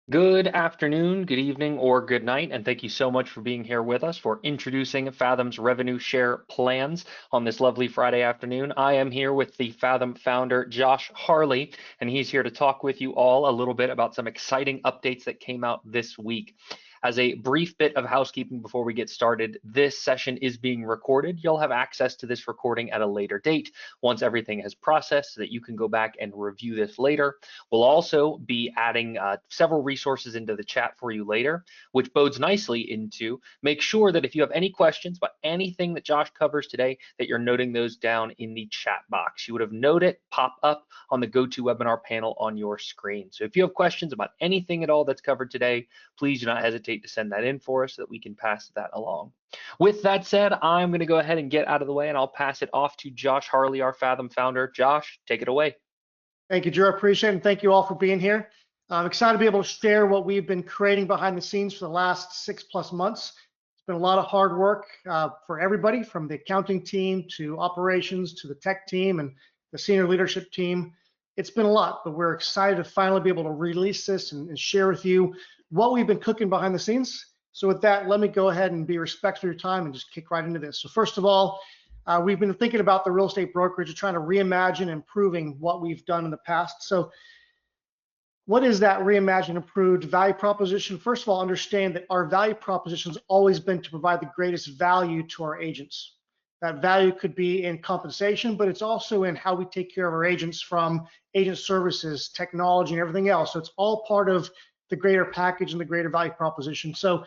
Good afternoon, good evening, or good night, and thank you so much for being here with us for introducing Fathom's revenue share plans on this lovely Friday afternoon. I am here with the Fathom founder, Josh Harley, and he's here to talk with you all a little bit about some exciting updates that came out this week. As a brief bit of housekeeping before we get started, this session is being recorded. You'll have access to this recording at a later date once everything has processed so that you can go back and review this later. We'll also be adding several resources into the chat for you later, which bodes nicely into make sure that if you have any questions about anything that Josh covers today, that you're noting those down in the chat box. You would have noted it pop up on the GoToWebinar panel on your screen. So if you have questions about anything at all that's covered today, please do not hesitate to send that in for us so that we can pass that along. With that said, I'm going to go ahead and get out of the way and I'll pass it off to Josh Harley, our Fathom founder. Josh, take it away. Thank you, Drew. I appreciate it, and thank you all for being here. I'm excited to be able to share what we've been creating behind the scenes for the last 6+ months. It's been a lot of hard work for everybody, from the accounting team to operations to the tech team and the senior leadership team. It's been a lot, but we're excited to finally be able to release this and share with you what we've been cooking behind the scenes. So with that, let me go ahead and be respectful of your time and just kick right into this. So first of all, we've been thinking about the real estate brokerage and trying to reimagine and improving what we've done in the past. So what is that reimagined, improved value proposition? First of all, understand that our value proposition has always been to provide the greatest value to our agents. That value could be in compensation, but it's also in how we take care of our agents, from agent services, technology, and everything else. So it's all part of the greater package and the greater value proposition. So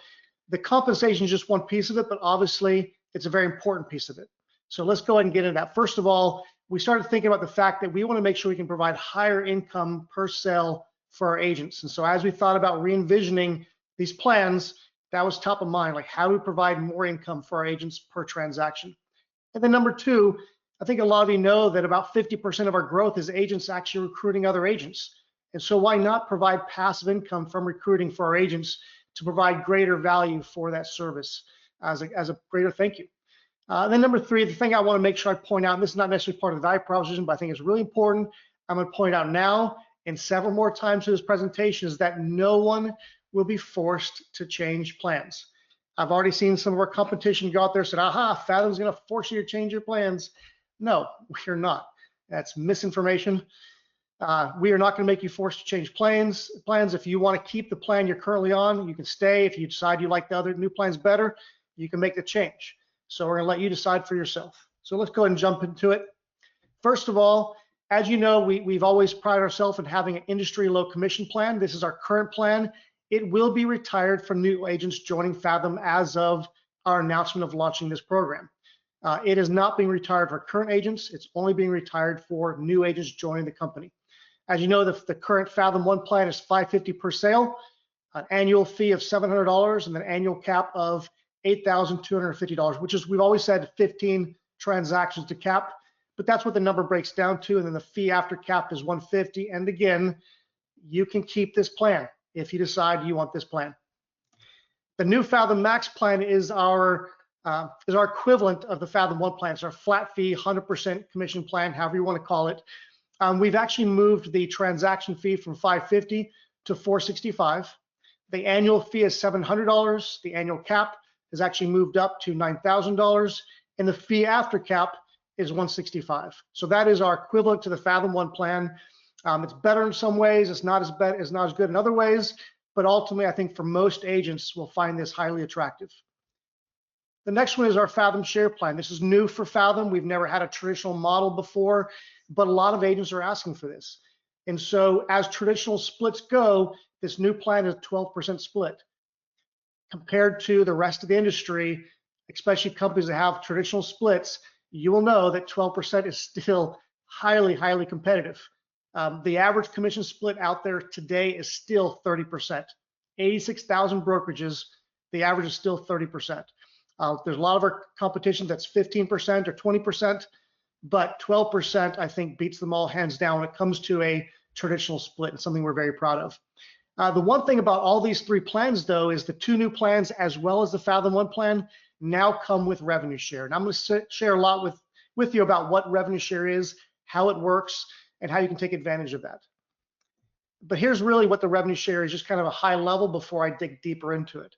the compensation is just one piece of it, but obviously it's a very important piece of it. So let's go ahead and get into that. First of all, we started thinking about the fact that we want to make sure we can provide higher income per sale for our agents. And so as we thought about re-envisioning these plans, that was top of mind, like how do we provide more income for our agents per transaction? And then number two, I think a lot of you know that about 50% of our growth is agents actually recruiting other agents. And so why not provide passive income from recruiting for our agents to provide greater value for that service as a greater thank you? Then number three, the thing I want to make sure I point out, and this is not necessarily part of the value proposition, but I think it's really important, I'm going to point out now and several more times through this presentation, is that no one will be forced to change plans. I've already seen some of our competition go out there and said, aha, Fathom's going to force you to change your plans. No, we're not. That's misinformation. We are not going to make you forced to change plans. If you want to keep the plan you're currently on, you can stay. If you decide you like the other new plans better, you can make the change. So we're going to let you decide for yourself. So let's go ahead and jump into it. First of all, as you know, we've always prided ourselves in having an industry low commission plan. This is our current plan. It will be retired for new agents joining Fathom as of our announcement of launching this program. It is not being retired for current agents. It's only being retired for new agents joining the company. As you know, the current Fathom 1 plan is $550 per sale, an annual fee of $700, and an annual cap of $8,250, which is, we've always said 15 transactions to cap, but that's what the number breaks down to. And then the fee after cap is $150. And again, you can keep this plan if you decide you want this plan. The new Fathom Max plan is our equivalent of the Fathom 1 plan. It's our flat fee, 100% commission plan, however you want to call it. We've actually moved the transaction fee from $550 to $465. The annual fee is $700. The annual cap has actually moved up to $9,000, and the fee after cap is $165. So that is our equivalent to the Fathom 1 plan. It's better in some ways. It's not as good in other ways, but ultimately, I think for most agents will find this highly attractive. The next one is our Fathom Share Plan. This is new for Fathom. We've never had a traditional model before, but a lot of agents are asking for this. And so as traditional splits go, this new plan is a 12% split. Compared to the rest of the industry, especially companies that have traditional splits, you will know that 12% is still highly, highly competitive. The average commission split out there today is still 30%. 86,000 brokerages, the average is still 30%. There's a lot of our competition that's 15% or 20%, but 12% I think beats them all hands down when it comes to a traditional split, and something we're very proud of. The one thing about all these three plans, though, is the two new plans as well as the Fathom 1 plan now come with revenue share. And I'm going to share a lot with you about what revenue share is, how it works, and how you can take advantage of that. But here's really what the revenue share is, just kind of a high level before I dig deeper into it.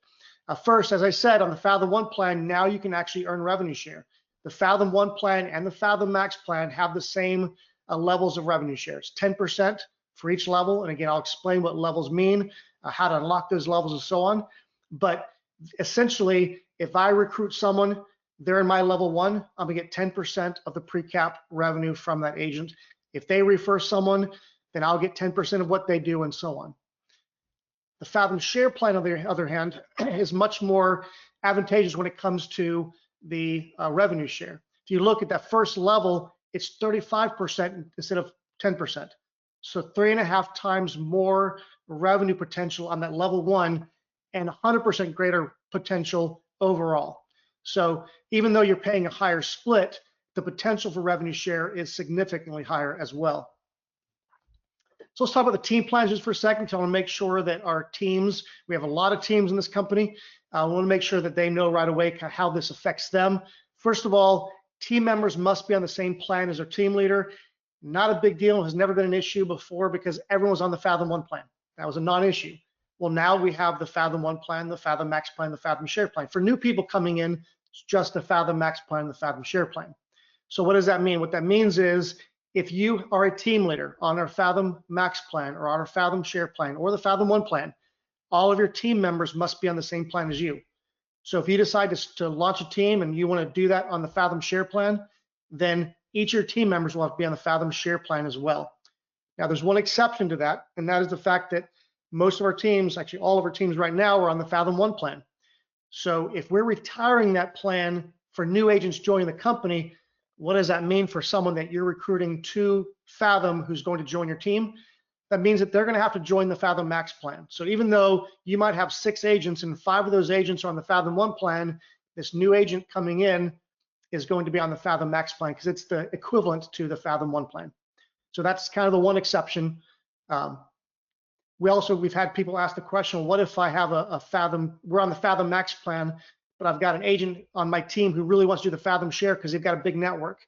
First, as I said, on the Fathom 1 plan, now you can actually earn revenue share. The Fathom 1 plan and the Fathom Max plan have the same levels of revenue shares, 10% for each level. And again, I'll explain what levels mean, how to unlock those levels and so on. But essentially, if I recruit someone, they're in my level 1, I'm gonna get 10% of the pre-cap revenue from that agent. If they refer someone, then I'll get 10% of what they do and so on. The Fathom share plan, on the other hand, is much more advantageous when it comes to the revenue share. If you look at that first level, it's 35% instead of 10%. So 3.5 times more revenue potential on that level 1 and 100% greater potential overall. So even though you're paying a higher split, the potential for revenue share is significantly higher as well. So let's talk about the team plans just for a second. So I want to make sure that our teams, we have a lot of teams in this company. I want to make sure that they know right away how this affects them. First of all, team members must be on the same plan as their team leader. Not a big deal, has never been an issue before because everyone was on the Fathom 1 plan. That was a non-issue. Well, now we have the Fathom 1 plan, the Fathom Max plan, the Fathom Share plan. For new people coming in, it's just the Fathom Max plan, the Fathom Share plan. So what does that mean? What that means is if you are a team leader on our Fathom Max plan or on our Fathom Share plan or the Fathom 1 plan, all of your team members must be on the same plan as you. So if you decide to launch a team and you want to do that on the Fathom Share plan, then each of your team members will have to be on the Fathom Share plan as well. Now, there's one exception to that, and that is the fact that most of our teams, actually all of our teams right now, are on the Fathom 1 plan. So if we're retiring that plan for new agents joining the company, what does that mean for someone that you're recruiting to Fathom who's going to join your team? That means that they're going to have to join the Fathom Max plan. So even though you might have 6 agents and 5 of those agents are on the Fathom 1 plan, this new agent coming in is going to be on the Fathom Max plan because it's the equivalent to the Fathom 1 plan. So that's kind of the one exception. We've had people ask the question, what if I have a Fathom, we're on the Fathom Max plan, but I've got an agent on my team who really wants to do the Fathom Share because they've got a big network.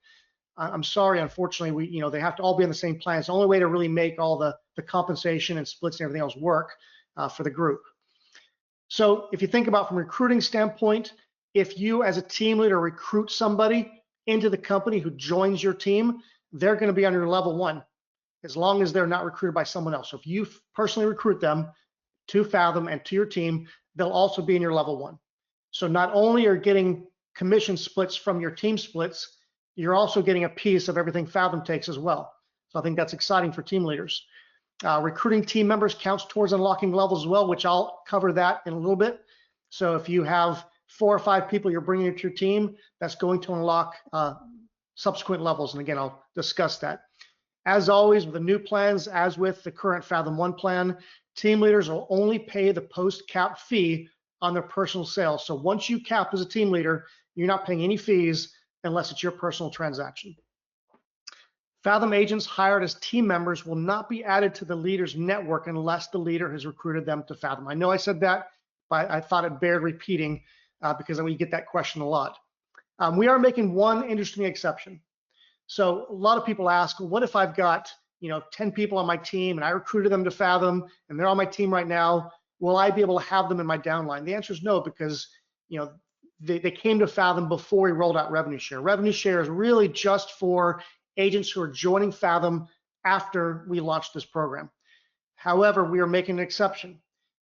I'm sorry, unfortunately, they have to all be on the same plan. It's the only way to really make all the compensation and splits and everything else work for the group. So if you think about from a recruiting standpoint, if you as a team leader recruit somebody into the company who joins your team, they're going to be on your level 1 as long as they're not recruited by someone else. So if you personally recruit them to Fathom and to your team, they'll also be in your level 1. So not only are you getting commission splits from your team splits, you're also getting a piece of everything Fathom takes as well. So I think that's exciting for team leaders. Recruiting team members counts towards unlocking levels as well, which I'll cover that in a little bit. So if you have 4 or 5 people you're bringing into your team, that's going to unlock subsequent levels. And again, I'll discuss that. As always, with the new plans, as with the current Fathom 1 plan, team leaders will only pay the post-cap fee on their personal sales. So once you cap as a team leader, you're not paying any fees unless it's your personal transaction. Fathom agents hired as team members will not be added to the leader's network unless the leader has recruited them to Fathom. I know I said that, but I thought it bared repeating because we get that question a lot. We are making one interesting exception. So a lot of people ask, well, what if I've got 10 people on my team and I recruited them to Fathom and they're on my team right now? Will I be able to have them in my downline? The answer is no, because they came to Fathom before we rolled out revenue share. Revenue share is really just for agents who are joining Fathom after we launched this program. However, we are making an exception.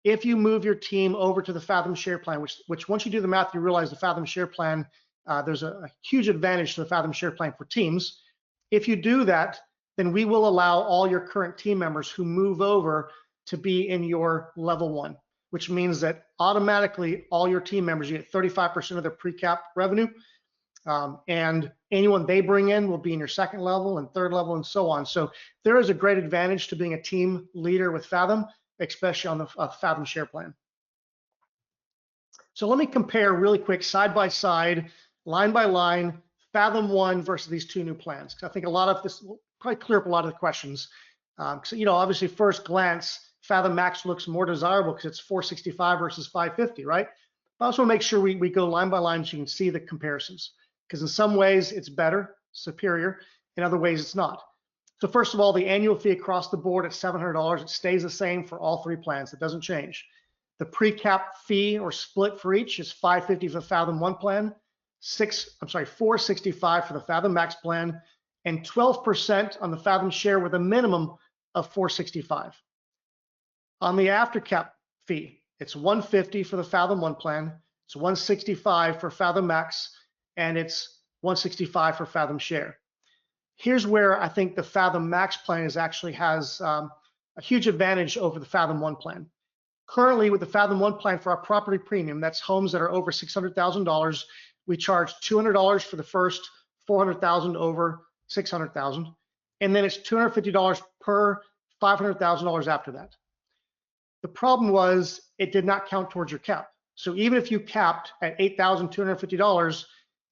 If you move your team over to the Fathom Share plan, which once you do the math, you realize the Fathom Share plan, there's a huge advantage to the Fathom Share plan for teams. If you do that, then we will allow all your current team members who move over to be in your level 1, which means that automatically all your team members, you get 35% of their pre-cap revenue. And anyone they bring in will be in your 2nd level and 3rd level and so on. So there is a great advantage to being a team leader with Fathom, especially on the Fathom Share plan. So let me compare really quick, side by side, line by line, Fathom 1 versus these 2 new plans. Because I think a lot of this will probably clear up a lot of the questions. So obviously first glance, Fathom Max looks more desirable because it's $465 versus $550, right? But I also want to make sure we go line by line so you can see the comparisons. Because in some ways it's better, superior. In other ways it's not. So first of all, the annual fee across the board at $700, it stays the same for all three plans. It doesn't change. The pre-cap fee or split for each is $550 for the Fathom 1 plan, $465 for the Fathom Max plan, and 12% on the Fathom Share with a minimum of $465. On the after cap fee, it's $150 for the Fathom 1 plan, it's $165 for Fathom Max, and it's $165 for Fathom Share. Here's where I think the Fathom Max plan actually has a huge advantage over the Fathom 1 plan. Currently, with the Fathom 1 plan for our property premium, that's homes that are over $600,000, we charge $200 for the first 400,000 over 600,000, and then it's $250 per $500,000 after that. The problem was it did not count towards your cap. So even if you capped at $8,250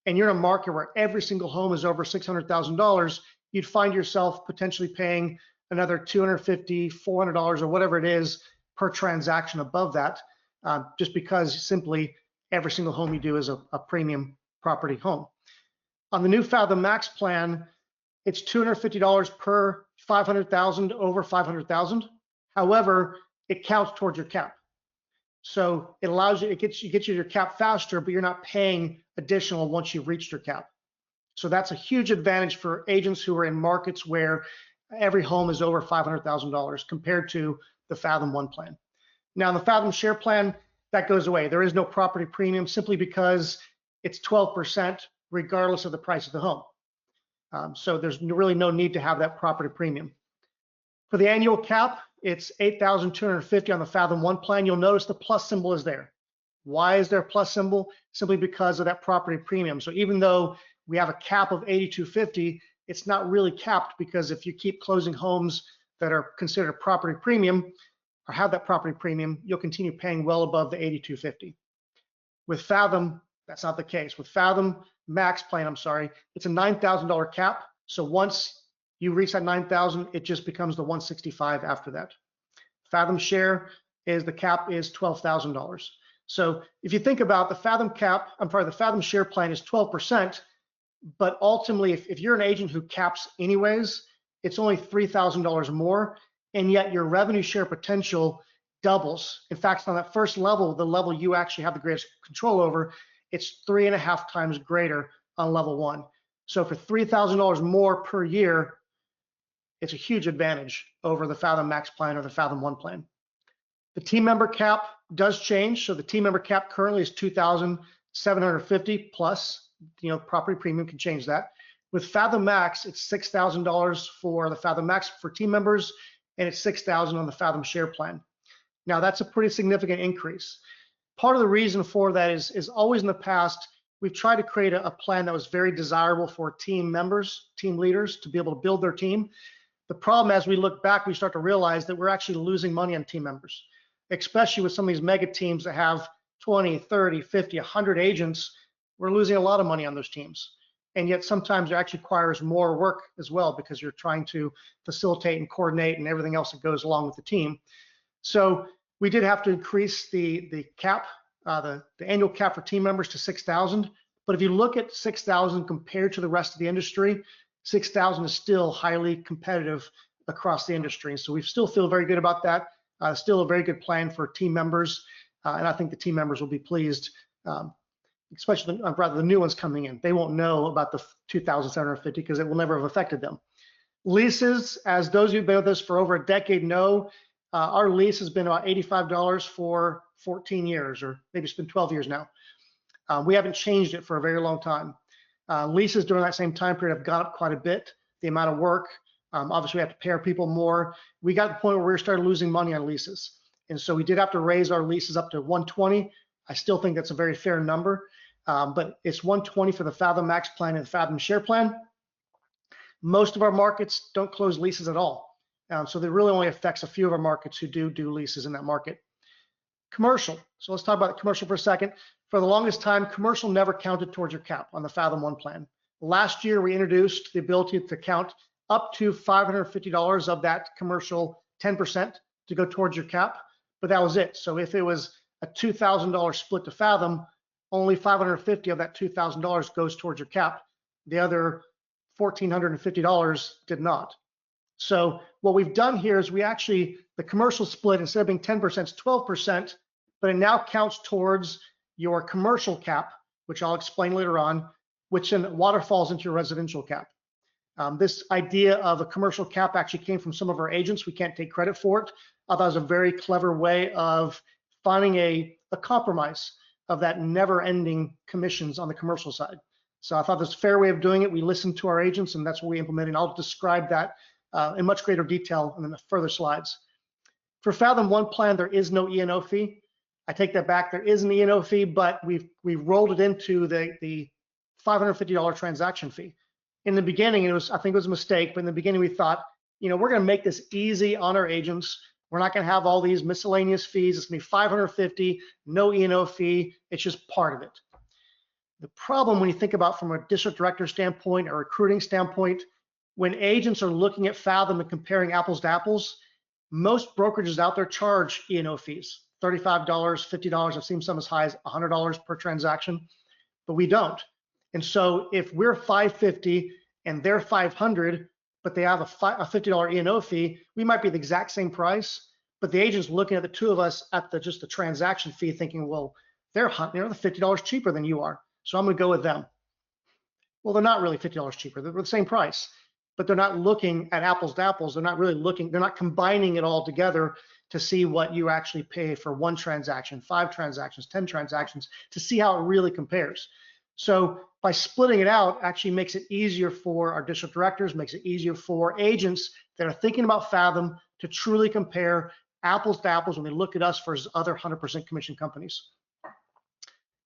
and you're in a market where every single home is over $600,000, you'd find yourself potentially paying another $250, $400 or whatever it is per transaction above that, just because simply every single home you do is a premium property home. On the new Fathom Max plan, it's $250 per 500,000 over 500,000. However, it counts towards your cap. So it allows you, it gets you to your cap faster, but you're not paying additional once you've reached your cap. So that's a huge advantage for agents who are in markets where every home is over $500,000 compared to the Fathom 1 plan. Now, in the Fathom Share plan, that goes away. There is no property premium simply because it's 12% regardless of the price of the home. So there's really no need to have that property premium. For the annual cap, it's $8,250 on the Fathom 1 plan. You'll notice the plus symbol is there. Why is there a plus symbol? Simply because of that property premium. So even though we have a cap of $8,250, it's not really capped, because if you keep closing homes that are considered a property premium or have that property premium, you'll continue paying well above the $8,250. With Fathom, that's not the case. With Fathom Max plan, it's a $9,000 cap. So once you reach that $9,000, it just becomes the $165 after that. Fathom Share is the cap is $12,000. So if you think about the Fathom the Fathom Share plan is 12%, but ultimately, if you're an agent who caps anyways, it's only $3,000 more, and yet your revenue share potential doubles. In fact, on that first level, the level you actually have the greatest control over, it's 3.5 times greater on level 1. So for $3,000 more per year, it's a huge advantage over the Fathom Max plan or the Fathom 1 plan. The team member cap does change. So the team member cap currently is $2,750 plus, property premium can change that. With Fathom Max, it's $6,000 for the Fathom Max for team members, and it's $6,000 on the Fathom Share plan. Now that's a pretty significant increase. Part of the reason for that is always in the past, we've tried to create a plan that was very desirable for team members, team leaders to be able to build their team. The problem, as we look back, we start to realize that we're actually losing money on team members, especially with some of these mega teams that have 20, 30, 50, 100 agents. We're losing a lot of money on those teams. And yet sometimes it actually requires more work as well, because you're trying to facilitate and coordinate and everything else that goes along with the team. So we did have to increase the cap, the annual cap for team members to $6,000. But if you look at $6,000 compared to the rest of the industry, $6,000 is still highly competitive across the industry. And so we still feel very good about that. Still a very good plan for team members. And I think the team members will be pleased, especially the new ones coming in. They won't know about the $2,750 because it will never have affected them. Leases, as those of you who've been with us for over a decade know, our lease has been about $85 for 14 years, or maybe it's been 12 years now. We haven't changed it for a very long time. Leases during that same time period have gone up quite a bit. The amount of work, obviously we have to pay our people more. We got to the point where we started losing money on leases. And so we did have to raise our leases up to $120. I still think that's a very fair number, but it's $120 for the Fathom Max plan and the Fathom Share plan. Most of our markets don't close leases at all. So that really only affects a few of our markets who do leases in that market. Commercial. So let's talk about the commercial for a second. For the longest time, commercial never counted towards your cap on the Fathom 1 plan. Last year, we introduced the ability to count up to $550 of that commercial 10% to go towards your cap, but that was it. So if it was a $2,000 split to Fathom, only $550 of that $2,000 goes towards your cap. The other $1,450 did not. So what we've done here is the commercial split, instead of being 10%, it's 12%, but it now counts towards your commercial cap, which I'll explain later on, which then waterfalls into your residential cap. This idea of a commercial cap actually came from some of our agents. We can't take credit for it. I thought it was a very clever way of finding a compromise of that never-ending commissions on the commercial side. So I thought this was a fair way of doing it. We listened to our agents, and that's what we implemented. And I'll describe that in much greater detail in the further slides. For Fathom 1 plan, there is no E&O fee. I take that back. There is an E&O fee, but we've rolled it into the $550 transaction fee. In the beginning, I think it was a mistake, but in the beginning we thought, we're going to make this easy on our agents. We're not going to have all these miscellaneous fees. It's going to be $550, no E&O fee. It's just part of it. The problem when you think about from a district director standpoint or recruiting standpoint, when agents are looking at Fathom and comparing apples to apples, most brokerages out there charge E&O fees, $35, $50. I've seen some as high as $100 per transaction, but we don't. And so if we're $550 and they're $500, but they have a $50 E&O fee, we might be the exact same price, but the agent's looking at the two of us at just the transaction fee thinking, well, they're the $50 cheaper than you are, so I'm gonna go with them. Well, they're not really $50 cheaper, they're the same price, but they're not looking at apples to apples. They're not really they're not combining it all together to see what you actually pay for one transaction, 5 transactions, 10 transactions, to see how it really compares. So by splitting it out actually makes it easier for our district directors, makes it easier for agents that are thinking about Fathom to truly compare apples to apples when they look at us versus other 100% commission companies.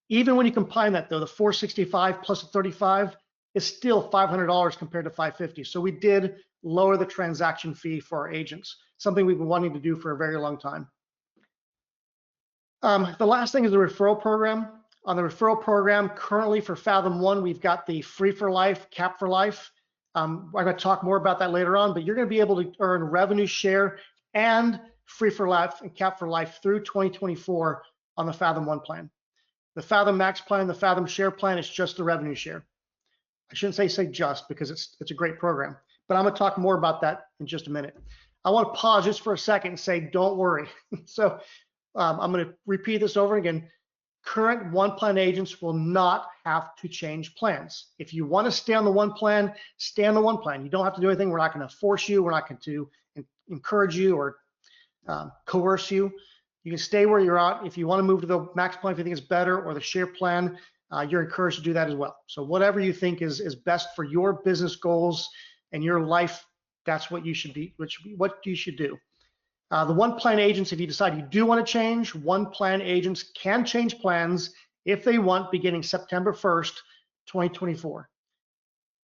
Even when you combine that though, the 465 plus the 35 is still $500 compared to $550. So we did lower the transaction fee for our agents, something we've been wanting to do for a very long time. The last thing is the referral program. On the referral program, currently for Fathom 1, we've got the free for life, cap for life. I'm going to talk more about that later on, but you're going to be able to earn revenue share and free for life and cap for life through 2024 on the Fathom 1 plan. The Fathom Max plan, the Fathom Share plan, it's just the revenue share. I shouldn't say just because it's a great program, but I'm going to talk more about that in just a minute. I want to pause just for a second and say, don't worry. So I'm going to repeat this over again. Current one plan agents will not have to change plans. If you want to stay on the one plan, stay on the one plan. You don't have to do anything. We're not going to force you. We're not going to encourage you or coerce you. You can stay where you're at. If you want to move to the max plan, if you think it's better, or the share plan, you're encouraged to do that as well. So whatever you think is best for your business goals and your life, that's what you should be, what you should do. The one plan agents, if you decide you do want to change, one plan agents can change plans if they want beginning September 1st, 2024.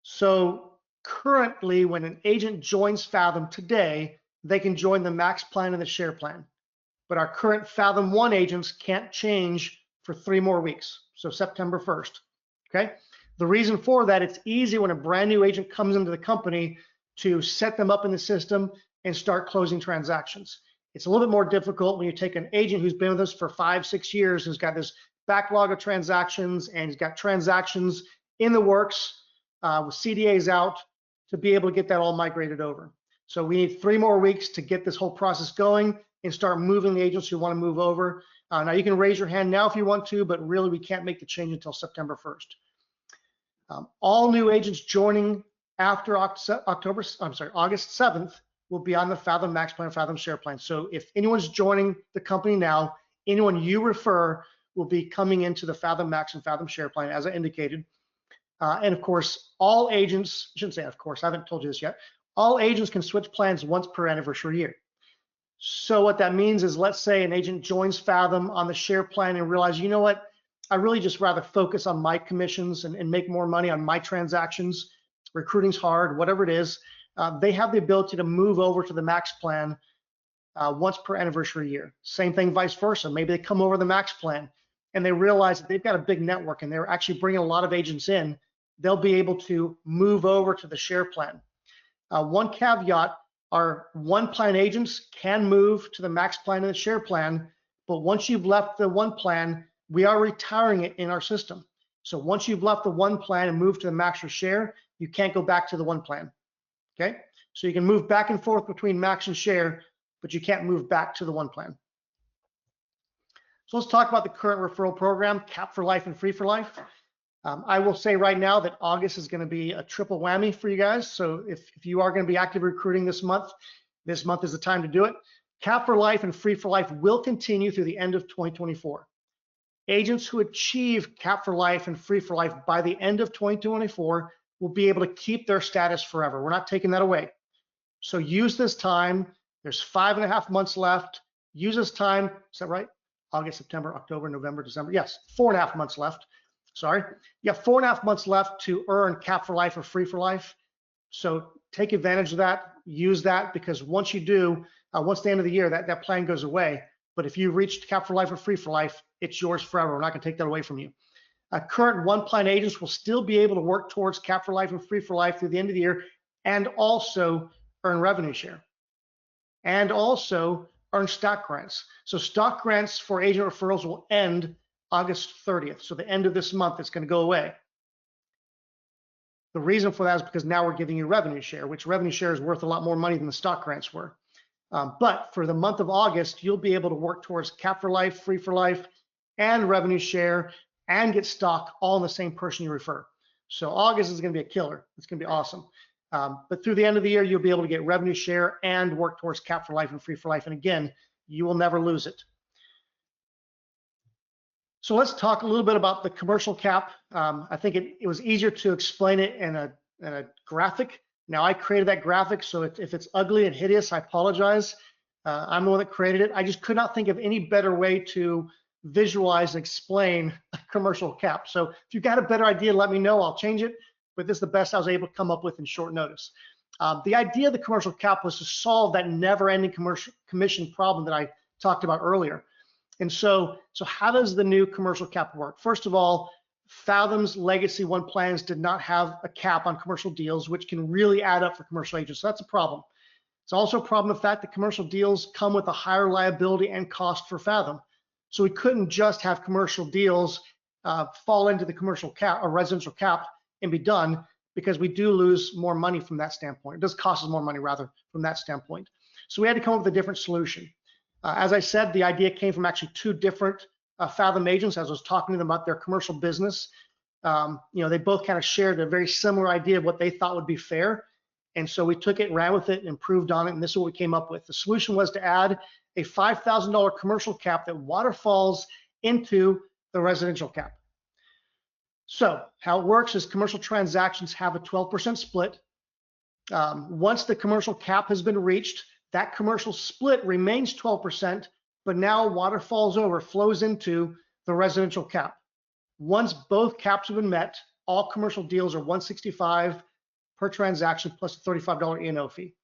So currently, when an agent joins Fathom today, they can join the max plan and the share plan. But our current Fathom 1 agents can't change for 3 more weeks, so September 1st, okay? The reason for that, it's easy when a brand new agent comes into the company to set them up in the system and start closing transactions. It's a little bit more difficult when you take an agent who's been with us for 5-6 years, who's got this backlog of transactions and he's got transactions in the works with CDAs out to be able to get that all migrated over. So we need 3 more weeks to get this whole process going and start moving the agents who want to move over. Now you can raise your hand now if you want to, but really we can't make the change until September 1st. All new agents joining after August 7th will be on the Fathom Max plan, Fathom Share plan. So if anyone's joining the company now, anyone you refer will be coming into the Fathom Max and Fathom Share plan, as I indicated. And of course, all agents, I shouldn't say of course, I haven't told you this yet, all agents can switch plans once per anniversary year. So what that means is, let's say an agent joins Fathom on the share plan and realize, you know what, I really just rather focus on my commissions and make more money on my transactions. Recruiting's hard, whatever it is. They have the ability to move over to the max plan once per anniversary year. Same thing, vice versa. Maybe they come over the max plan and they realize that they've got a big network and they're actually bringing a lot of agents in. They'll be able to move over to the share plan. One caveat, our one plan agents can move to the max plan and the share plan, but once you've left the one plan, we are retiring it in our system. So once you've left the one plan and moved to the max or share, you can't go back to the one plan. Okay, So you can move back and forth between max and share, but you can't move back to the one plan. So let's talk about the current referral program, Cap for Life and Free for Life. I will say right now that August is going to be a triple whammy for you guys. So if you are going to be active recruiting this month is the time to do it. Cap for Life and Free for Life will continue through the end of 2024. Agents who achieve Cap for Life and Free for Life by the end of 2024 will be able to keep their status forever. We're not taking that away. So use this time. There's 5.5 months left. Use this time. Is that right? August, September, October, November, December. Yes, 4.5 months left. Sorry. You have 4.5 months left to earn Cap for Life or Free for Life. So take advantage of that. Use that, because once you do, once the end of the year, that plan goes away. But if you reached Cap for Life or Free for Life, it's yours forever. We're not going to take that away from you. Current one plan agents will still be able to work towards Cap for Life and Free for Life through the end of the year, and also earn revenue share, and also earn stock grants. So stock grants for agent referrals will end August 30th. So the end of this month, it's going to go away. The reason for that is because now we're giving you revenue share, which revenue share is worth a lot more money than the stock grants were. But for the month of August, you'll be able to work towards Cap for Life, Free for Life, and revenue share, and get stock all in the same person you refer. So August is going to be a killer. It's going to be awesome. But through the end of the year, you'll be able to get revenue share and work towards Cap for Life and Free for Life. And again, you will never lose it. So let's talk a little bit about the commercial cap. I think it was easier to explain it in a graphic. Now, I created that graphic, so if it's ugly and hideous, I apologize. I'm the one that created it. I just could not think of any better way to visualize and explain a commercial cap. So if you've got a better idea, let me know. I'll change it. But this is the best I was able to come up with in short notice. The idea of the commercial cap was to solve that never-ending commission problem that I talked about earlier. And so how does the new commercial cap work? First of all, Fathom's Legacy One plans did not have a cap on commercial deals, which can really add up for commercial agents. So that's a problem. It's also a problem, the fact that commercial deals come with a higher liability and cost for Fathom. So we couldn't just have commercial deals fall into the commercial cap or residential cap and be done, because we do lose more money from that standpoint. It does cost us more money, rather, from that standpoint. So we had to come up with a different solution. As I said, the idea came from actually two different Fathom agents. As I was talking to them about their commercial business, they both kind of shared a very similar idea of what they thought would be fair. And so we took it, ran with it, and improved on it, and this is what we came up with. The solution was to add a $5,000 commercial cap that waterfalls into the residential cap. So how it works is commercial transactions have a 12% split. Once the commercial cap has been reached, that commercial split remains 12%, but now waterfalls over, flows into the residential cap. Once both caps have been met, all commercial deals are $165 per transaction plus a $35 E&O fee.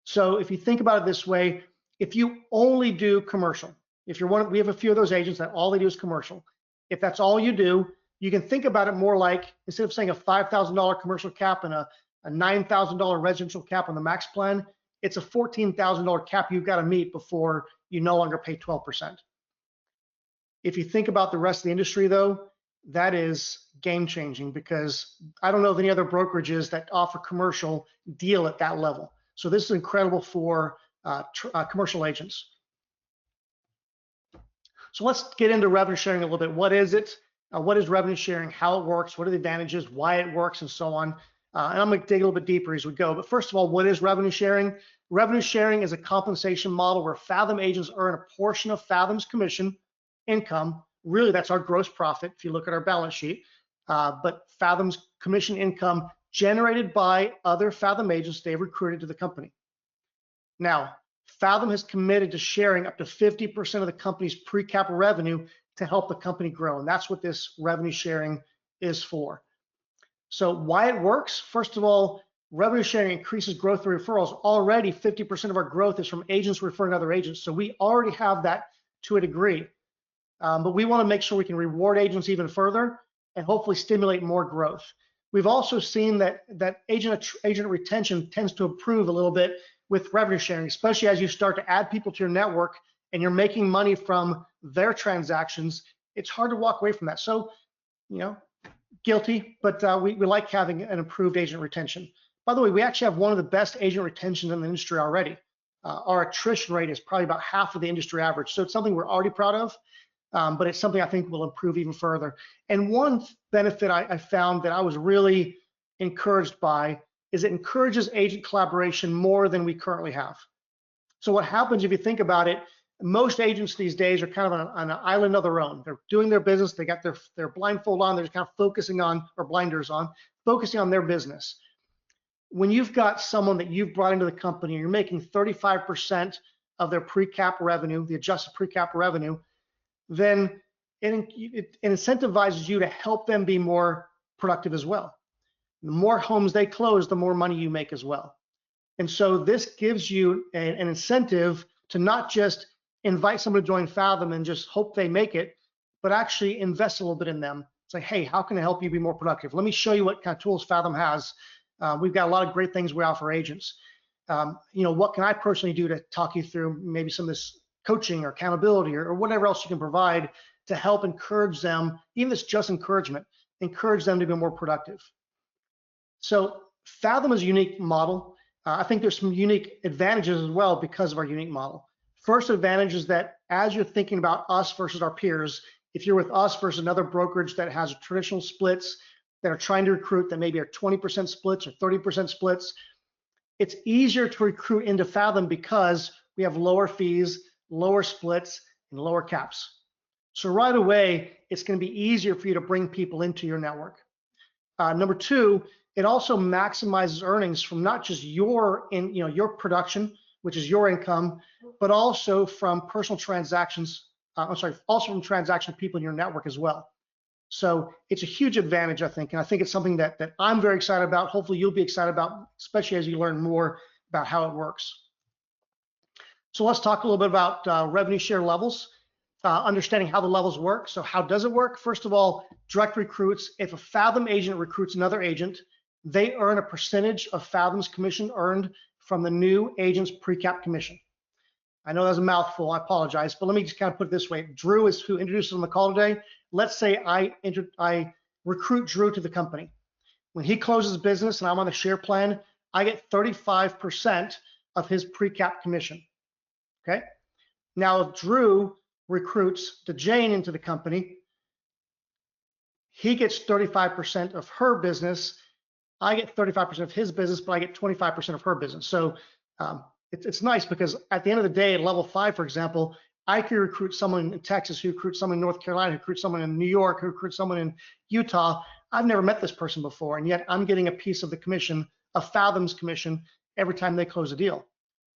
So if you think about it this way, if you only do commercial, if you're we have a few of those agents that all they do is commercial. If that's all you do, you can think about it more like, instead of saying a $5,000 commercial cap and a $9,000 residential cap on the max plan, it's a $14,000 cap you've got to meet before you no longer pay 12%. If you think about the rest of the industry, though, that is game changing, because I don't know of any other brokerages that offer commercial deal at that level. So this is incredible for commercial agents. So let's get into revenue sharing a little bit. What is it? What is revenue sharing? How it works? What are the advantages? Why it works, and so on. And I'm going to dig a little bit deeper as we go. But first of all, what is revenue sharing? Revenue sharing is a compensation model where Fathom agents earn a portion of Fathom's commission income. Really, that's our gross profit if you look at our balance sheet. But Fathom's commission income generated by other Fathom agents they've recruited to the company. Now, Fathom has committed to sharing up to 50% of the company's pre-cap revenue to help the company grow. And that's what this revenue sharing is for. So why it works? First of all, revenue sharing increases growth through referrals. Already 50% of our growth is from agents referring other agents. So we already have that to a degree. But we want to make sure we can reward agents even further and hopefully stimulate more growth. We've also seen that agent retention tends to improve a little bit with revenue sharing, especially as you start to add people to your network and you're making money from their transactions. It's hard to walk away from that. So, guilty, but we like having an improved agent retention. By the way, we actually have one of the best agent retentions in the industry already. Our attrition rate is probably about half of the industry average. So it's something we're already proud of, but it's something I think will improve even further. And one benefit I found that I was really encouraged by is it encourages agent collaboration more than we currently have. So what happens if you think about it, most agents these days are kind of on an island of their own. They're doing their business, they got their blindfold on, they're just kind of focusing on, or blinders on, focusing on their business. When you've got someone that you've brought into the company and you're making 35% of their pre-cap revenue, the adjusted pre-cap revenue, then it incentivizes you to help them be more productive as well. The more homes they close, the more money you make as well. And so this gives you an incentive to not just invite someone to join Fathom and just hope they make it, but actually invest a little bit in them. Say, hey, how can I help you be more productive? Let me show you what kind of tools Fathom has. We've got a lot of great things we offer agents. What can I personally do to talk you through maybe some of this coaching or accountability or whatever else you can provide to help encourage them, even if it's just encouragement, encourage them to be more productive. So Fathom is a unique model. I think there's some unique advantages as well because of our unique model. First advantage is that as you're thinking about us versus our peers, if you're with us versus another brokerage that has traditional splits that are trying to recruit that maybe are 20% splits or 30% splits, it's easier to recruit into Fathom because we have lower fees, lower splits, and lower caps. So right away, it's going to be easier for you to bring people into your network. Number two, it also maximizes earnings from not just your production, which is your income, but also from personal transactions. Also from transaction people in your network as well. So it's a huge advantage, I think, and I think it's something that I'm very excited about. Hopefully you'll be excited about, especially as you learn more about how it works. So let's talk a little bit about revenue share levels, understanding how the levels work. So how does it work? First of all, direct recruits. If a Fathom agent recruits another agent, they earn a percentage of Fathom's commission earned from the new agent's pre-cap commission. I know that's a mouthful, I apologize, but let me just kind of put it this way. Drew is who introduced us on the call today. Let's say I recruit Drew to the company. When he closes business and I'm on the share plan, I get 35% of his pre-cap commission, okay? Now, if Drew recruits DeJane into the company, he gets 35% of her business. I get 35% of his business, but I get 25% of her business. So it's nice because at the end of the day, at level 5, for example, I could recruit someone in Texas, who recruits someone in North Carolina, who recruits someone in New York, who recruits someone in Utah. I've never met this person before, and yet I'm getting a piece of the commission, of Fathom's commission, every time they close a deal.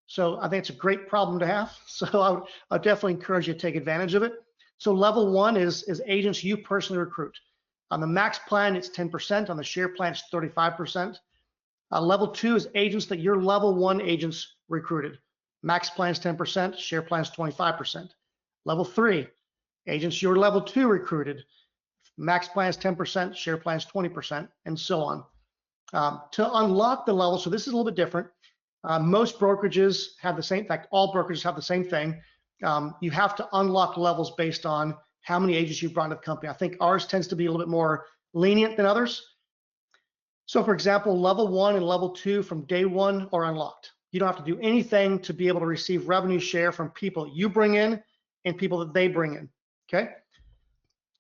So I think it's a great problem to have. So I would definitely encourage you to take advantage of it. So level 1 is agents you personally recruit. On the max plan, it's 10%. On the share plan, it's 35%. Level 2 is agents that your level 1 agents recruited. Max plan is 10%, share plan is 25%. Level 3, agents your level 2 recruited. Max plan is 10%, share plan is 20%, and so on. To unlock the level, so this is a little bit different. Most brokerages have the same, in fact, all brokerages have the same thing. You have to unlock levels based on how many agents you've brought into the company. I think ours tends to be a little bit more lenient than others. So for example, level 1 and level 2 from day 1 are unlocked. You don't have to do anything to be able to receive revenue share from people you bring in and people that they bring in, okay?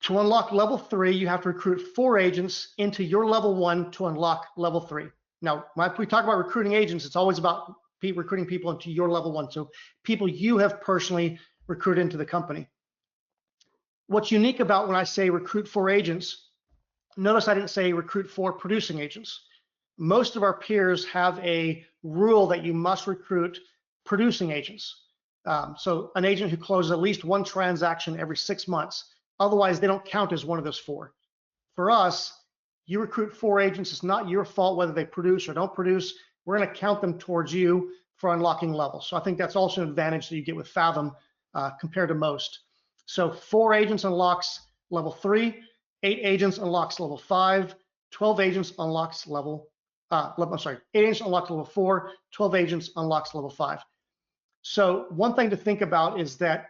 To unlock level 3, you have to recruit 4 agents into your level 1 to unlock level 3. Now, when we talk about recruiting agents, it's always about recruiting people into your level 1, so people you have personally recruited into the company. What's unique about when I say recruit 4 agents, notice I didn't say recruit 4 producing agents. Most of our peers have a rule that you must recruit producing agents. So an agent who closes at least 1 transaction every 6 months. Otherwise, they don't count as one of those 4. For us, you recruit 4 agents. It's not your fault whether they produce or don't produce. We're going to count them towards you for unlocking levels. So I think that's also an advantage that you get with Fathom compared to most. So 4 agents unlocks level 3, 8 agents unlocks level 5, 12 agents unlocks level, 8 agents unlocks level 4, 12 agents unlocks level 5. So one thing to think about is that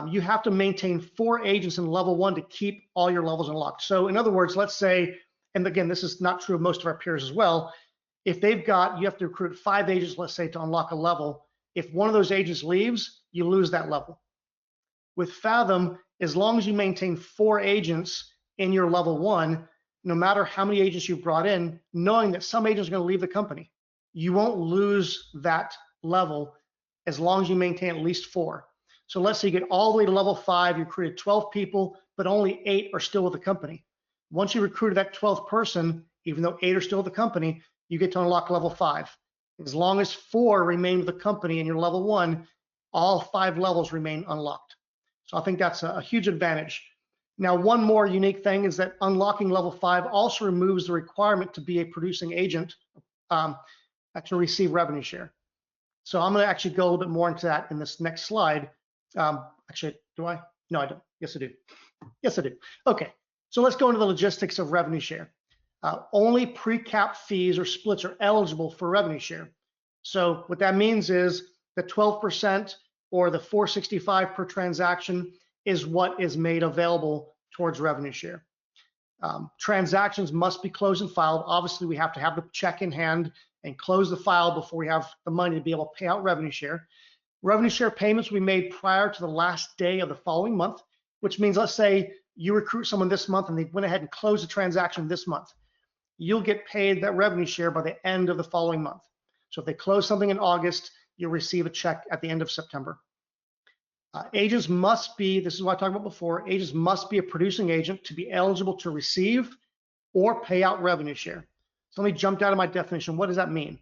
you have to maintain 4 agents in level 1 to keep all your levels unlocked. So in other words, let's say, and again, this is not true of most of our peers as well, If they've got, you have to recruit 5 agents, let's say, to unlock a level. If one of those agents leaves, you lose that level. With Fathom, as long as you maintain 4 agents in your level 1, no matter how many agents you've brought in, knowing that some agents are going to leave the company, you won't lose that level as long as you maintain at least 4. So let's say you get all the way to level 5, you recruited 12 people, but only 8 are still with the company. Once you recruited that 12th person, even though 8 are still with the company, you get to unlock level 5. As long as 4 remain with the company in your level 1, all 5 levels remain unlocked. So I think that's a huge advantage. Now, one more unique thing is that unlocking level 5 also removes the requirement to be a producing agent to receive revenue share. So I'm going to actually go a little bit more into that in this next slide. Actually, do I? No, I don't. Yes, I do. Yes, I do. Okay, so let's go into the logistics of revenue share. Only pre-cap fees or splits are eligible for revenue share. So what that means is the 12% or the $465 per transaction is what is made available towards revenue share. Transactions must be closed and filed. Obviously, we have to have the check in hand and close the file before we have the money to be able to pay out revenue share. Revenue share payments will be made prior to the last day of the following month, which means, let's say you recruit someone this month and they went ahead and closed the transaction this month. You'll get paid that revenue share by the end of the following month. So if they close something in August, you'll receive a check at the end of September. Agents must be, this is what I talked about before, agents must be a producing agent to be eligible to receive or pay out revenue share. Somebody jumped out of my definition. What does that mean?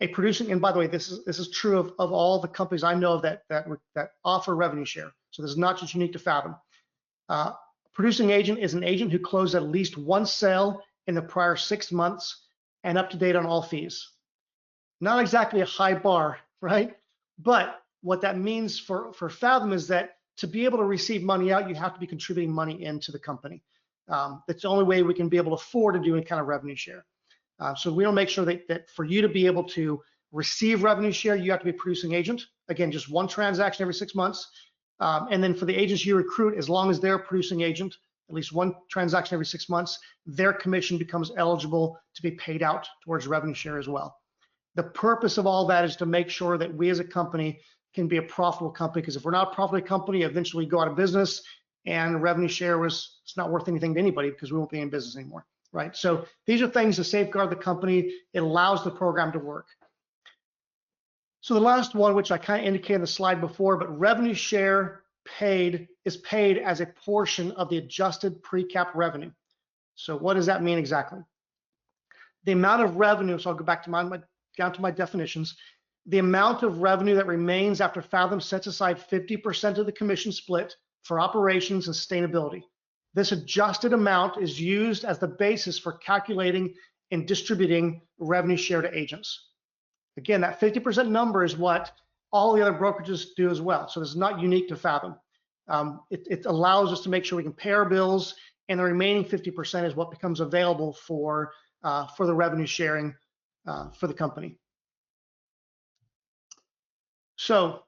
A producing, and by the way, this is true of all the companies I know that offer revenue share. So this is not just unique to Fathom. Producing agent is an agent who closed at least one sale in the prior 6 months and up to date on all fees. Not exactly a high bar, right? But what that means for Fathom is that to be able to receive money out, you have to be contributing money into the company. That's the only way we can be able to afford to do any kind of revenue share. So we don't make sure that for you to be able to receive revenue share, you have to be a producing agent. Again, just one transaction every 6 months. And then for the agents you recruit, as long as they're a producing agent, at least one transaction every 6 months, their commission becomes eligible to be paid out towards revenue share as well. The purpose of all that is to make sure that we as a company can be a profitable company, because if we're not a profitable company, eventually we go out of business and revenue share it's not worth anything to anybody because we won't be in business anymore, right? So these are things to safeguard the company. It allows the program to work. So the last one, which I kind of indicated in the slide before, but revenue share is paid as a portion of the adjusted pre-cap revenue. So what does that mean exactly? The amount of revenue, so I'll go back to down to my definitions. The amount of revenue that remains after Fathom sets aside 50% of the commission split for operations and sustainability. This adjusted amount is used as the basis for calculating and distributing revenue share to agents. Again, that 50% number is what all the other brokerages do as well. So this is not unique to Fathom. It allows us to make sure we can pay our bills, and the remaining 50% is what becomes available for the revenue sharing for the company. So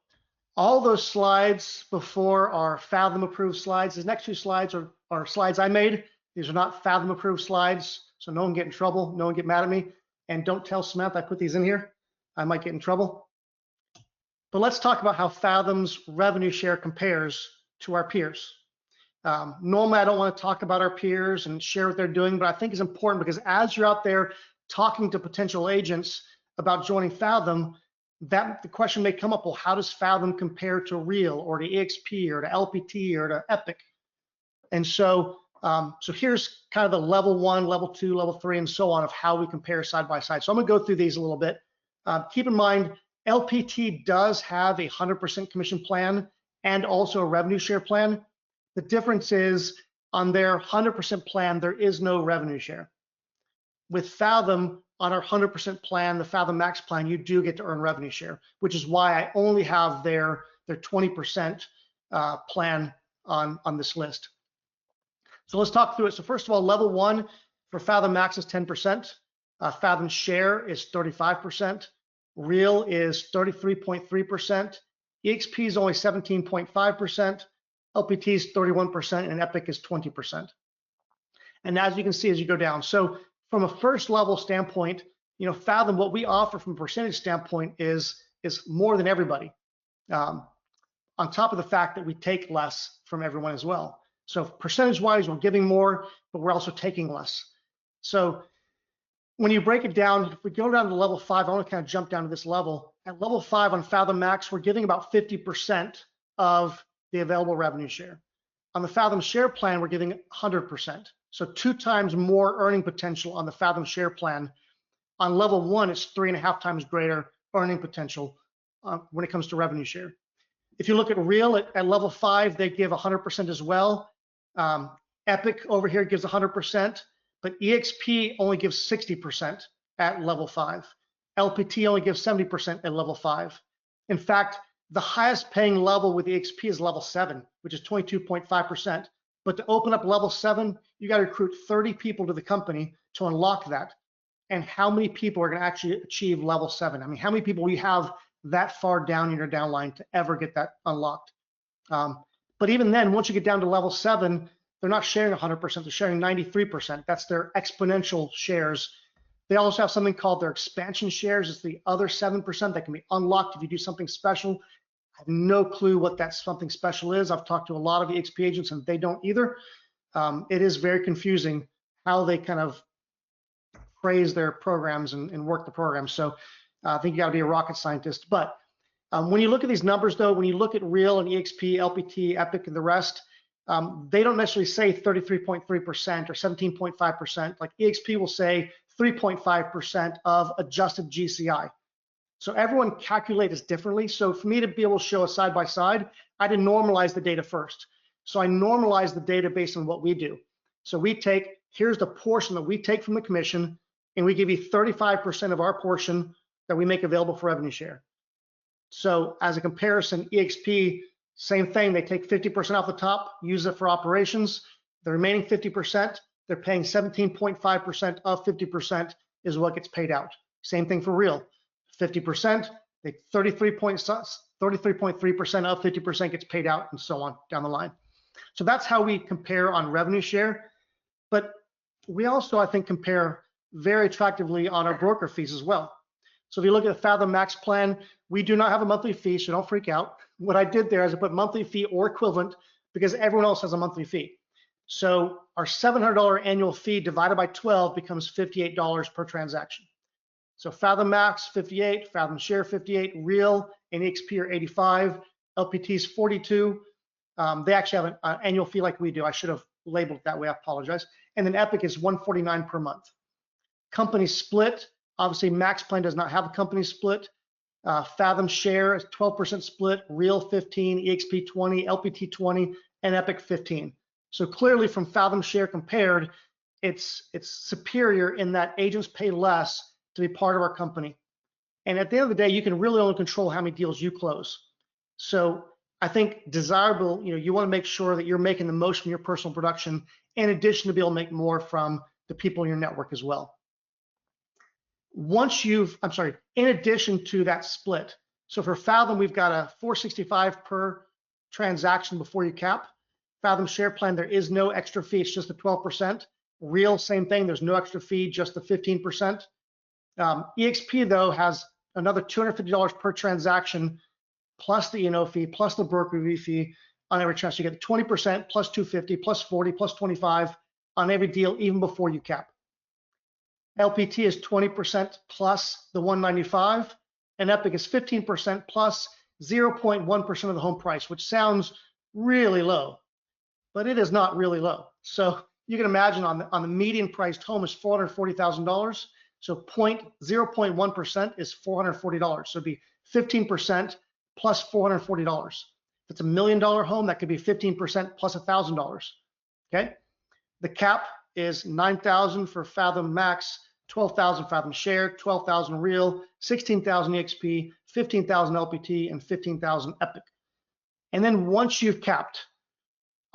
all those slides before are Fathom approved slides. The next 2 slides are slides I made. These are not Fathom approved slides, so no one get in trouble, no one get mad at me, and don't tell Samantha I put these in here. I might get in trouble. But let's talk about how Fathom's revenue share compares to our peers. Normally I don't want to talk about our peers and share what they're doing, but I think it's important because as you're out there talking to potential agents about joining Fathom, that the question may come up, well, how does Fathom compare to Real or to EXP or to LPT or to Epic? And so here's kind of the level 1, level 2, level 3, and so on of how we compare side by side. So I'm gonna go through these a little bit. Keep in mind, LPT does have a 100% commission plan and also a revenue share plan. The difference is on their 100% plan, there is no revenue share. With Fathom, on our 100% plan, the Fathom Max plan, you do get to earn revenue share, which is why I only have their 20% plan on this list. So let's talk through it. So first of all, level 1 for Fathom Max is 10%. Fathom Share is 35%. Real is 33.3%. EXP is only 17.5%. LPT is 31%, and Epic is 20%. And as you can see as you go down, so from a first level standpoint, Fathom, what we offer from a percentage standpoint is more than everybody. On top of the fact that we take less from everyone as well. So percentage-wise, we're giving more, but we're also taking less. So when you break it down, if we go down to level 5, I want to kind of jump down to this level. At level 5 on Fathom Max, we're giving about 50% of the available revenue share. On the Fathom Share Plan, we're giving 100%. So 2 times more earning potential on the Fathom Share Plan. On level 1, it's 3.5 times greater earning potential when it comes to revenue share. If you look at Real at level 5, they give 100% as well. Epic over here gives 100%, but EXP only gives 60% at level 5. LPT only gives 70% at level 5. In fact, the highest paying level with EXP is level 7, which is 22.5%. But to open up level 7, you got to recruit 30 people to the company to unlock that. And how many people are going to actually achieve level 7? I mean, how many people we have that far down in your downline to ever get that unlocked? But even then, once you get down to level 7, they're not sharing 100%, they're sharing 93%. That's their exponential shares. They also have something called their expansion shares. It's the other 7% that can be unlocked if you do something special. I have no clue what that something special is. I've talked to a lot of EXP agents and they don't either. It is very confusing how they kind of phrase their programs and work the programs. So I think you got to be a rocket scientist. But when you look at these numbers, though, when you look at Real and EXP, LPT, Epic, and the rest, they don't necessarily say 33.3% or 17.5%. Like EXP will say 3.5% of adjusted GCI. So everyone calculates differently. So for me to be able to show a side by side, I had to normalize the data first. So I normalize the data based on what we do. So we take, here's the portion that we take from the commission, and we give you 35% of our portion that we make available for revenue share. So as a comparison, EXP, same thing, they take 50% off the top, use it for operations. The remaining 50%, they're paying 17.5% of 50% is what gets paid out. Same thing for Real, 50%, they 33.3% of 50% gets paid out, and so on down the line. So that's how we compare on revenue share. But we also, I think, compare very attractively on our broker fees as well. So if you look at the Fathom Max plan, we do not have a monthly fee, so don't freak out. What I did there is I put monthly fee or equivalent because everyone else has a monthly fee. So our $700 annual fee divided by 12 becomes $58 per transaction. So Fathom Max, 58, Fathom Share, 58, Real and EXP are 85, LPT is 42. They actually have an annual fee like we do. I should have labeled it that way, I apologize. And then Epic is 149 per month. Company split, obviously Max plan does not have a company split. Fathom Share is 12% split, Real 15, EXP 20, LPT 20, and Epic 15. So clearly from Fathom Share compared, it's superior in that agents pay less to be part of our company. And at the end of the day, you can really only control how many deals you close. So I think desirable, you want to make sure that you're making the most from your personal production in addition to be able to make more from the people in your network as well. In addition to that split. So for Fathom, we've got a $465 per transaction before you cap. Fathom Share Plan, there is no extra fee, it's just the 12%. Real, same thing, there's no extra fee, just the 15%. EXP though has another $250 per transaction, plus the E&O fee, plus the broker fee on every transaction. You get 20% plus 250, plus 40, plus 25 on every deal, even before you cap. LPT is 20% plus the 195, and Epic is 15% plus 0.1% of the home price, which sounds really low, but it is not really low. So you can imagine on the median priced home is $440,000. So 0.1% is $440. So it'd be 15% plus $440. If it's $1 million home, that could be 15% plus $1,000. Okay. The cap is $9,000 for Fathom Max, $12,000 Fathom Share, $12,000 Real, $16,000 EXP, $15,000 LPT, and $15,000 Epic. And then once you've capped,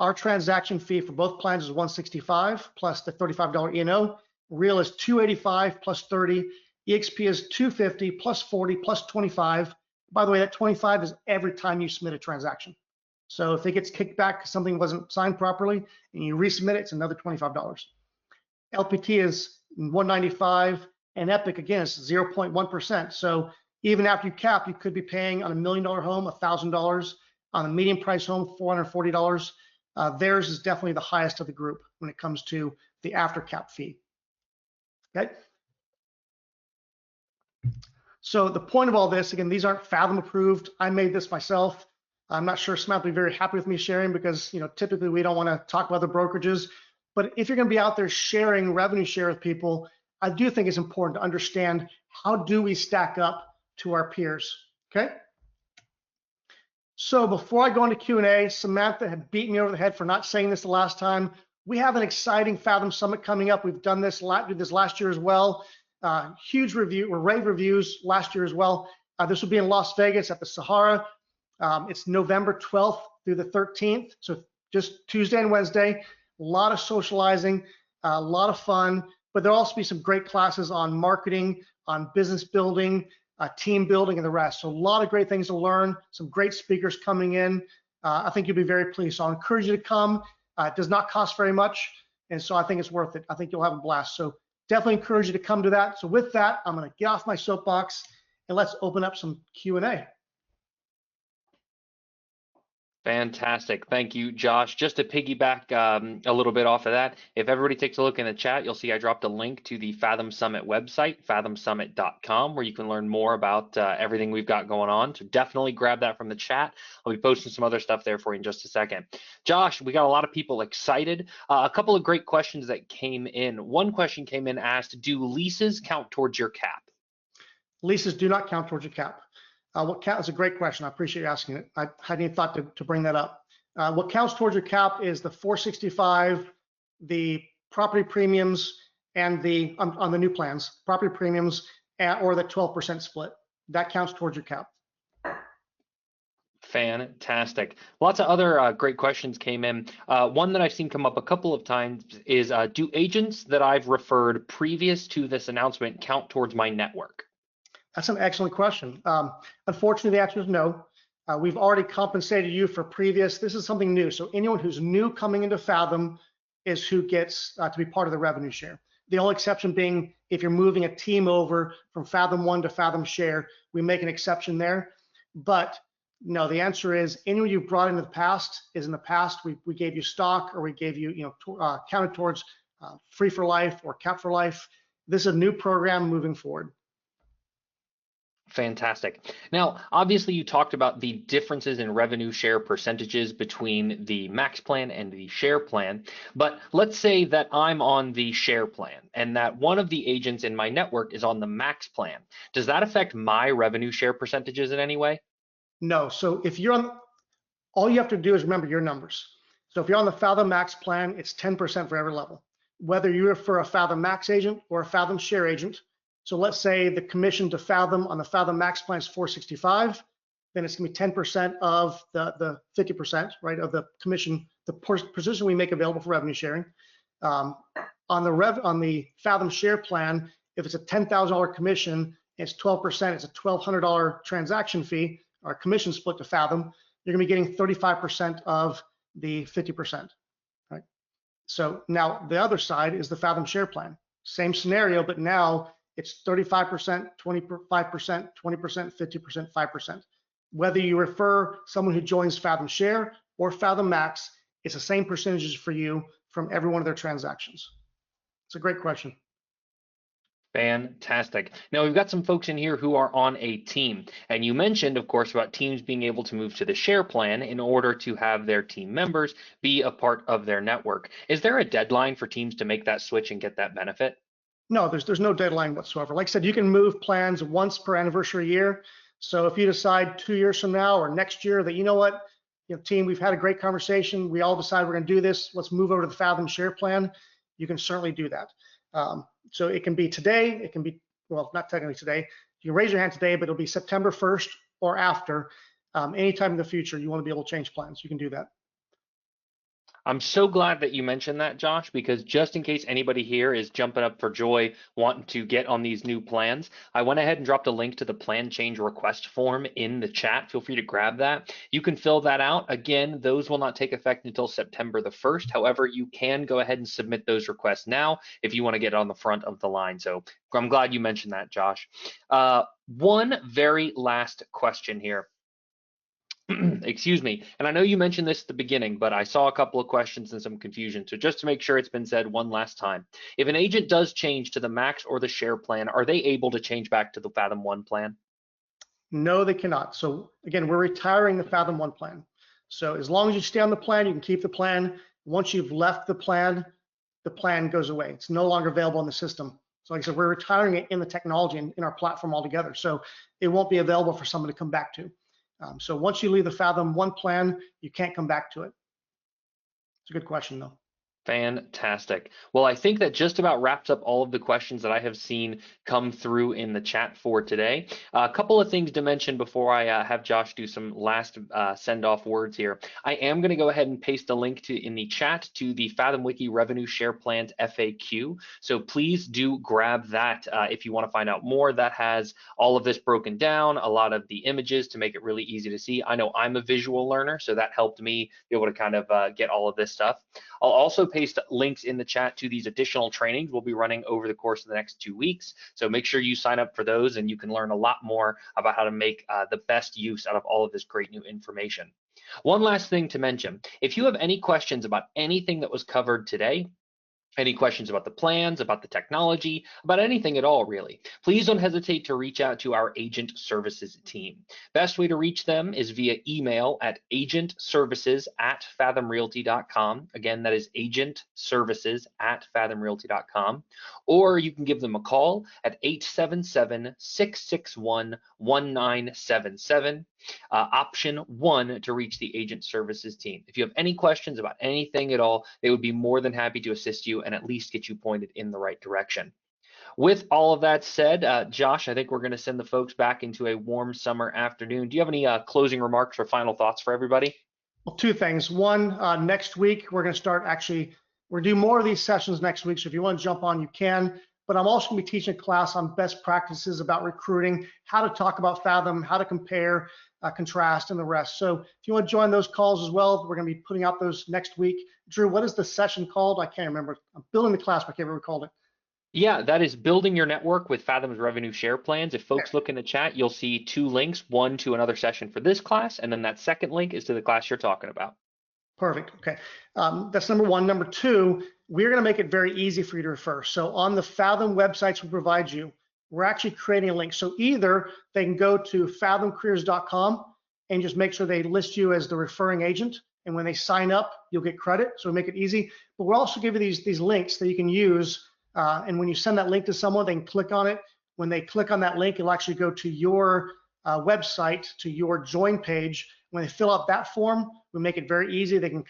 our transaction fee for both plans is $165 plus the $35 E&O. Real is $285 plus 30. EXP is $250 plus 40 plus 25. By the way, that 25 is every time you submit a transaction. So if it gets kicked back because something wasn't signed properly and you resubmit it, it's another $25. LPT is $195, And Epic, again, is 0.1%. So even after you cap, you could be paying on $1 million home $1,000, on a medium price home $440. Theirs is definitely the highest of the group when it comes to the after cap fee. Okay. So the point of all this, again, these aren't Fathom approved. I made this myself. I'm not sure Samantha will be very happy with me sharing because, typically we don't want to talk about other brokerages. But if you're going to be out there sharing revenue share with people, I do think it's important to understand how do we stack up to our peers. Okay. So before I go into Q&A, Samantha had beat me over the head for not saying this the last time. We have an exciting Fathom Summit coming up. We've done this last year as well. Huge review or rave reviews last year as well. This will be in Las Vegas at the Sahara. It's November 12th through the 13th. So just Tuesday and Wednesday. A lot of socializing, a lot of fun, but there'll also be some great classes on marketing, on business building, team building, and the rest. So a lot of great things to learn, some great speakers coming in. I think you'll be very pleased. So I encourage you to come. It does not cost very much, and so I think it's worth it. I think you'll have a blast. So definitely encourage you to come to that. So with that, I'm going to get off my soapbox and let's open up some Q&A. Fantastic. Thank you, Josh. Just to piggyback a little bit off of that, if everybody takes a look in the chat, you'll see I dropped a link to the Fathom Summit website, fathomsummit.com, where you can learn more about everything we've got going on. So definitely grab that from the chat. I'll be posting some other stuff there for you in just a second. Josh, we got a lot of people excited. A couple of great questions that came in. One question came in asked, do leases count towards your cap? Leases do not count towards your cap. What counts is a great question. I appreciate you asking it. I hadn't even thought to bring that up. What counts towards your cap is the 465, the property premiums, and the on the new plans, property premiums, or the 12% split. That counts towards your cap. Fantastic. Lots of other great questions came in. One that I've seen come up a couple of times is, do agents that I've referred previous to this announcement count towards my network? That's an excellent question. Unfortunately, the answer is no. We've already compensated you for previous. This is something new. So anyone who's new coming into Fathom is who gets to be part of the revenue share. The only exception being if you're moving a team over from Fathom 1 to Fathom Share, we make an exception there. But no, the answer is anyone you've brought into the past is in the past. We gave you stock, or we gave you, counted towards free for life or cap for life. This is a new program moving forward. Fantastic. Now, obviously, you talked about the differences in revenue share percentages between the max plan and the share plan. But let's say that I'm on the share plan and that one of the agents in my network is on the max plan. Does that affect my revenue share percentages in any way? No. So if you're on, all you have to do is remember your numbers. So if you're on the Fathom Max plan, it's 10% for every level. Whether you refer a Fathom Max agent or a Fathom Share agent. So let's say the commission to Fathom on the Fathom Max plan is 465, then it's gonna be 10% of the 50%, right, of the commission, the position we make available for revenue sharing. On the Fathom Share plan, if it's a $10,000 commission, it's 12%, it's a $1,200 transaction fee or commission split to Fathom, you're gonna be getting 35% of the 50%, right? So now the other side is the Fathom Share plan. Same scenario, but now it's 35%, 25%, 20%, 50%, 5%. Whether you refer someone who joins Fathom Share or Fathom Max, it's the same percentages for you from every one of their transactions. It's a great question. Fantastic. Now we've got some folks in here who are on a team, and you mentioned, of course, about teams being able to move to the share plan in order to have their team members be a part of their network. Is there a deadline for teams to make that switch and get that benefit? No, there's no deadline whatsoever. Like I said, you can move plans once per anniversary year. So if you decide 2 years from now or next year that, you know what, team, we've had a great conversation, we all decide we're going to do this, let's move over to the Fathom Share plan, you can certainly do that. So it can be today, it can be, well, not technically today, you can raise your hand today, but it'll be September 1st or after. Anytime in the future, you want to be able to change plans, you can do that. I'm so glad that you mentioned that, Josh, because just in case anybody here is jumping up for joy wanting to get on these new plans, I went ahead and dropped a link to the plan change request form in the chat. Feel free to grab that. You can fill that out. Again, those will not take effect until September the 1st. However, you can go ahead and submit those requests now if you want to get on the front of the line. So I'm glad you mentioned that, Josh. One very last question here. Excuse me. And I know you mentioned this at the beginning, but I saw a couple of questions and some confusion. So just to make sure it's been said one last time, if an agent does change to the max or the share plan, are they able to change back to the Fathom 1 plan? No, they cannot. So again, we're retiring the Fathom 1 plan. So as long as you stay on the plan, you can keep the plan. Once you've left the plan goes away. It's no longer available in the system. So like I said, we're retiring it in the technology and in our platform altogether. So it won't be available for someone to come back to. So once you leave the Fathom 1 plan, you can't come back to it. It's a good question though. Fantastic. Well, I think that just about wraps up all of the questions that I have seen come through in the chat for today. A couple of things to mention before I have Josh do some last send-off words here. I am going to go ahead and paste a link in the chat to the Fathom Wiki Revenue Share Plans FAQ. So please do grab that if you want to find out more. That has all of this broken down, a lot of the images to make it really easy to see. I know I'm a visual learner, so that helped me be able to kind of get all of this stuff. I'll also paste links in the chat to these additional trainings we'll be running over the course of the next 2 weeks. So make sure you sign up for those and you can learn a lot more about how to make the best use out of all of this great new information. One last thing to mention, if you have any questions about anything that was covered today, any questions about the plans, about the technology, about anything at all, really, please don't hesitate to reach out to our agent services team. Best way to reach them is via email at agentservices@fathomrealty.com. Again, that is agentservices@fathomrealty.com. Or you can give them a call at 877-661-1977. Option 1 to reach the agent services team. If you have any questions about anything at all, they would be more than happy to assist you and at least get you pointed in the right direction. With all of that said, Josh, I think we're going to send the folks back into a warm summer afternoon. Do you have any closing remarks or final thoughts for everybody? Well, two things. One, next week, we're going to start we're doing more of these sessions next week. So if you want to jump on, you can. But I'm also going to be teaching a class on best practices about recruiting, how to talk about Fathom, how to compare, contrast, and the rest. So if you want to join those calls as well, we're going to be putting out those next week. Drew, what is the session called? I can't remember. I'm building the class, but I can't remember what we called it. Yeah, that is building your network with Fathom's revenue share plans. If folks look in the chat, you'll see 2 links, one to another session for this class, and then that second link is to the class you're talking about. Perfect. Okay. That's number one. Number two, we're going to make it very easy for you to refer. So on the Fathom websites we provide you, we're actually creating a link. So either they can go to fathomcareers.com and just make sure they list you as the referring agent. And when they sign up, you'll get credit. So we make it easy. But we'll also give you these links that you can use. And when you send that link to someone, they can click on it. When they click on that link, it'll actually go to your website, to your join page. When they fill out that form, we make it very easy. They can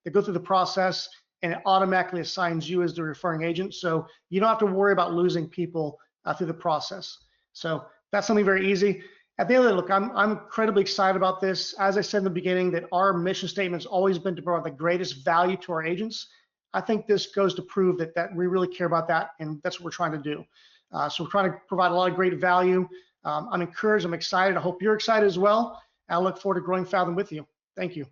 they go through the process and it automatically assigns you as the referring agent. So you don't have to worry about losing people through the process. So that's something very easy. At the end of the day, look, I'm incredibly excited about this. As I said in the beginning, that our mission statement has always been to provide the greatest value to our agents. I think this goes to prove that we really care about that, and that's what we're trying to do. So we're trying to provide a lot of great value. I'm encouraged, I'm excited. I hope you're excited as well. I look forward to growing Fathom with you. Thank you.